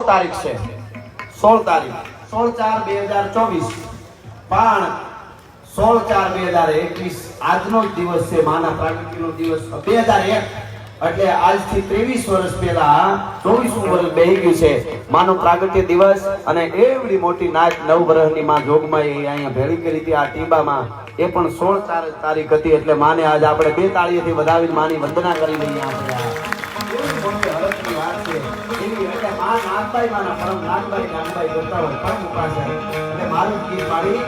તારીખ છે, 16 તારીખ 16/4/2024 પણ 16/4/2021 આજનો જ દિવસ છે, માના પ્રાગટ્યનો દિવસ 2001 એટલે આજથી 23 વર્ષ પહેલા 24મું વર્ષ બેહી ગયું છે માનો પ્રાગટ્ય દિવસ। અને એવડી મોટી નાચ 9 વર્ષની માં જોગમાં અહીંયા ભેળી કરી હતી આ ટીંબામાં, એ પણ 16 તારીખ હતી એટલે માને આજ આપણે 2 તાળીઓથી વધાવીને માની વંદના કરી લઈએ આપણે। એવી મોટી હરખની વાત છે એવી એટલે માં નાગબાઈ માના પરમ નાગબાઈ કરતા હોય પરમ ઉપાસક એટલે મારું ગીત મારી